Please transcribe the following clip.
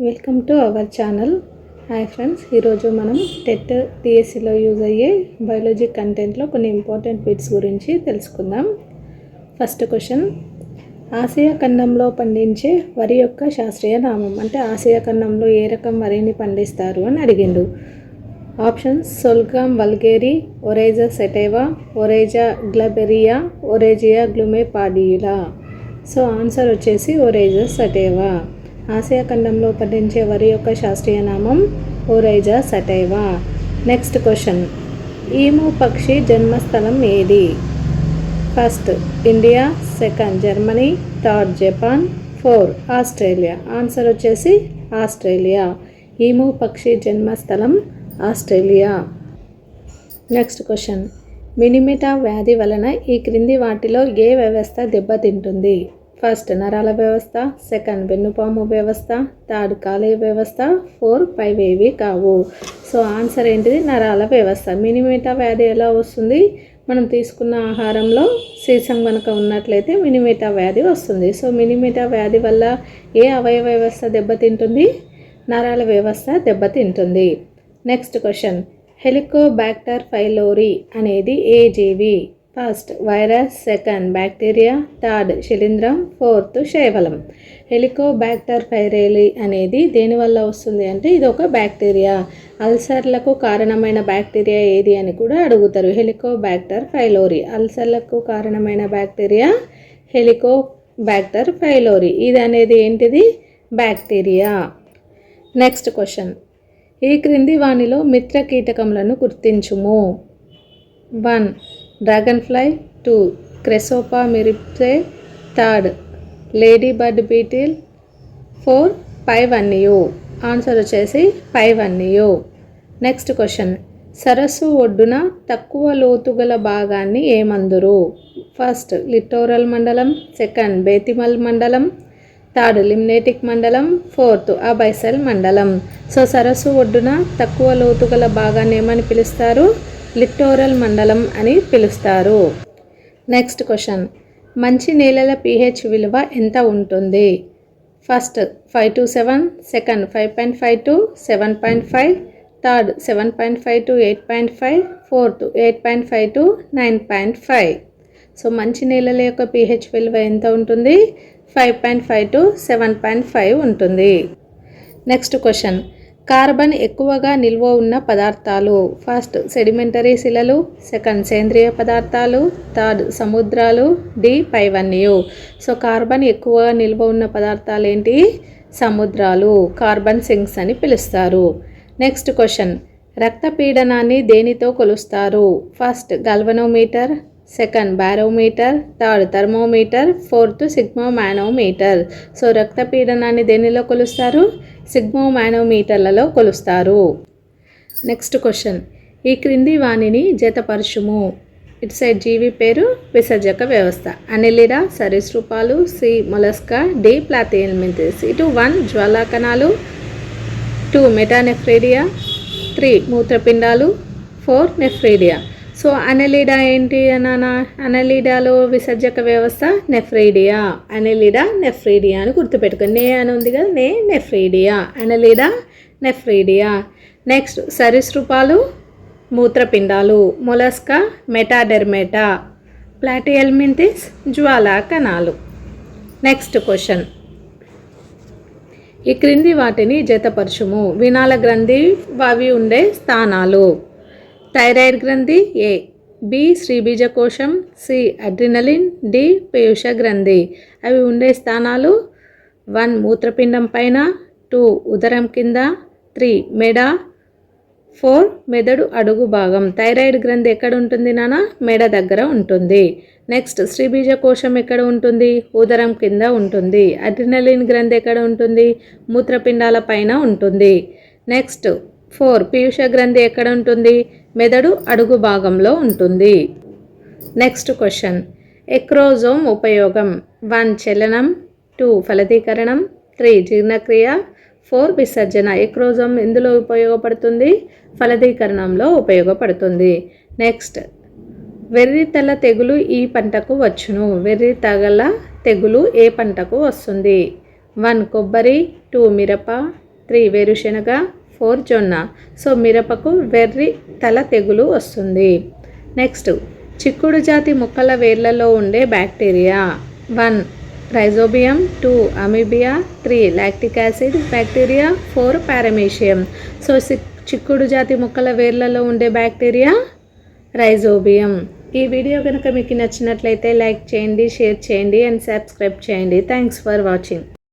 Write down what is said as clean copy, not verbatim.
Welcome to our channel. Hi friends, ఈరోజు మనం TET డిఎస్సిలో యూజ్ అయ్యే బయాలజీ కంటెంట్లో కొన్ని ఇంపార్టెంట్ బిట్స్ గురించి తెలుసుకుందాం. ఫస్ట్ క్వశ్చన్, ఆసియా ఖండంలో పండించే వరి యొక్క శాస్త్రీయ నామం. అంటే ఆసియా ఖండంలో ఏ రకం వరిని పండిస్తారు అని అడిగిండు. ఆప్షన్స్: సోల్గమ్ వల్గేరి, ఒరేజా సెటేవా, ఒరేజా గ్లబెరియా, ఒరేజియా గ్లూమెపాడియులా. సో ఆన్సర్ వచ్చేసి ఒరేజా సెటేవా. ఆసియా ఖండంలో పండించే వరి యొక్క శాస్త్రీయ నామం ఒరైజా సటైవా. నెక్స్ట్ క్వశ్చన్, ఈము పక్షి జన్మస్థలం ఏది? First India, second Germany, third Japan, 4 Australia. Answer వచ్చేసి ఆస్ట్రేలియా. ఈము పక్షి జన్మస్థలం ఆస్ట్రేలియా. నెక్స్ట్ క్వశ్చన్, మినిమిటా వ్యాధి వలన ఈ క్రింది వాటిలో ఏ వ్యవస్థ దెబ్బతింటుంది? ఫస్ట్ నరాల వ్యవస్థ, సెకండ్ వెన్నుపాము వ్యవస్థ, థర్డ్ కాలేయ వ్యవస్థ, 4 పైవేవి కావు. సో ఆన్సర్ ఏంటిది? నరాల వ్యవస్థ. మినిమిటా వ్యాధి ఎలా వస్తుంది? మనం తీసుకున్న ఆహారంలో సీసం కనుక ఉన్నట్లయితే మినిమిటా వ్యాధి వస్తుంది. సో మినిమిటా వ్యాధి వల్ల ఏ అవయవ వ్యవస్థ దెబ్బతింటుంది? నరాల వ్యవస్థ దెబ్బతింటుంది. నెక్స్ట్ క్వశ్చన్, హెలికోబాక్టర్ పైలోరీ అనేది ఏ జీవి? First virus, second bacteria, third శిలీంధ్రం, 4th శైవలం. హెలికోబాక్టర్ పైలోరీ అనేది దేనివల్ల వస్తుంది అంటే ఇది ఒక బ్యాక్టీరియా. అల్సర్లకు కారణమైన బ్యాక్టీరియా ఏది అని కూడా అడుగుతారు. Helicobacter pylori. అల్సర్లకు కారణమైన బ్యాక్టీరియా హెలికోబాక్టర్ పైలోరీ. ఇది అనేది ఏంటిది? బ్యాక్టీరియా. నెక్స్ట్ క్వశ్చన్, ఈ క్రింది వానిలో మిత్ర కీటకములను గుర్తించుము. 1 డ్రాగన్ ఫ్లై, 2 క్రెసోపా మిరిప్సే, థర్డ్ లేడీ బర్డ్ బీటిల్, 4 పైవన్నియు. ఆన్సర్ వచ్చేసి పైవన్నియు. నెక్స్ట్ క్వశ్చన్, సరస్సు ఒడ్డున తక్కువ లోతుగల భాగాన్ని ఏమందురు? ఫస్ట్ లిటోరల్ మండలం, సెకండ్ బేతిమల్ మండలం, థర్డ్ లిమ్నేటిక్ మండలం, 4th అబైసల్ మండలం. సో సరస్సు ఒడ్డున తక్కువ లోతుగల భాగాన్ని ఏమని పిలుస్తారు? లిటోరల్ మండలం అని పిలుస్తారు. నెక్స్ట్ క్వశ్చన్, మంచి నేలల pH విలువ ఎంత ఉంటుంది? First 5 to 7, second 5.5 to 7.5, third 7.5 to 8.5, 4th 8.5 to 9.5. So మంచి నేలల యొక్క pH విలువ ఎంత ఉంటుంది? 5.5 to 7.5 ఉంటుంది. నెక్స్ట్ క్వశ్చన్, కార్బన్ ఎక్కువగా నిల్వ ఉన్న పదార్థాలు. ఫస్ట్ సెడిమెంటరీ శిలలు, సెకండ్ సేంద్రియ పదార్థాలు, థర్డ్ సముద్రాలు, డి పైవన్యు. సో కార్బన్ ఎక్కువగా నిల్వ ఉన్న పదార్థాలు ఏంటి? సముద్రాలు. కార్బన్ సింక్స్ అని పిలుస్తారు. నెక్స్ట్ క్వశ్చన్, రక్తపీడనాన్ని దేనితో కొలుస్తారు? First galvanometer, second barometer, third thermometer, 4th sphygmomanometer. So రక్తపీడనాన్ని దేనిలో కొలుస్తారు? సిగ్మోమానోమీటర్లలో కొలుస్తారు. నెక్స్ట్ క్వశ్చన్, ఈ క్రింది వాణిని జతపరచుము. ఇటు సైడ్ జీవి పేరు, విసర్జక వ్యవస్థ. అనెలిడా సరీసృపాలు, సి మొలస్కా, డి ప్లాథిహెల్మింథెస్. ఇటు 1 జ్వాలాకణాలు, 2 మెటానెఫ్రేడియా, 3 మూత్రపిండాలు, 4 నెఫ్రేడియా. సో అనెలిడా ఏంటి అన్నా? అనెలిడాలో విసర్జక వ్యవస్థ నెఫ్రేడియా. అనెలిడా నెఫ్రేడియా అని గుర్తుపెట్టుకోండి. నే అని ఉంది కదా, నెఫ్రేడియా. అనెలిడా నెఫ్రేడియా. నెక్స్ట్ సరీసృపాలు, మూత్రపిండాలు. మొలస్కా మెటాడెర్మేటా, ప్లాటిహెల్మింథెస్ జ్వాలాకణాలు. నెక్స్ట్ క్వశ్చన్, ఈ క్రింది వాటిని జతపరచుము. వినాల గ్రంథి అవి ఉండే స్థానాలు. థైరాయిడ్ గ్రంథి ఏ, బి శ్రీబీజకోశం, సి అడ్రినలిన్, డి పీయూష గ్రంథి. అవి ఉండే స్థానాలు: 1 మూత్రపిండం పైన, 2 ఉదరం కింద, 3 మెడ, 4 మెదడు అడుగు భాగం. థైరాయిడ్ గ్రంథి ఎక్కడ ఉంటుంది నాన్న? మెడ దగ్గర ఉంటుంది. నెక్స్ట్ శ్రీబీజకోశం ఎక్కడ ఉంటుంది? ఉదరం కింద ఉంటుంది. అడ్రినలిన్ గ్రంథి ఎక్కడ ఉంటుంది? మూత్రపిండాల పైన ఉంటుంది. నెక్స్ట్ 4 పీయూష గ్రంథి ఎక్కడ ఉంటుంది? మెదడు అడుగు భాగంలో ఉంటుంది. నెక్స్ట్ క్వశ్చన్, ఎక్రోజోమ్ ఉపయోగం. 1 చలనం, 2 ఫలదీకరణం, 3 జీర్ణక్రియ, 4 విసర్జన. ఎక్రోజోమ్ ఎందులో ఉపయోగపడుతుంది? ఫలదీకరణంలో ఉపయోగపడుతుంది. నెక్స్ట్, వెర్రి తల తెగులు ఈ పంటకు వచ్చును. వెర్రి తగల తెగులు ఏ పంటకు వస్తుంది? 1 కొబ్బరి, 2 మిరప, 3 వేరుశనగ, 4 జొన్న. సో మిరపకు వెర్రి తల తెగులు వస్తుంది. నెక్స్ట్, చిక్కుడు జాతి మొక్కల వేర్లలో ఉండే bacteria. 1 rhizobium, 2 అమీబియా, 3 lactic acid bacteria, 4 paramecium. So చిక్కుడు జాతి మొక్కల వేర్లలో ఉండే బ్యాక్టీరియా రైజోబియం. ఈ వీడియో కనుక మీకు నచ్చినట్లయితే లైక్ చేయండి, షేర్ చేయండి అండ్ సబ్స్క్రైబ్ చేయండి. Thanks for watching.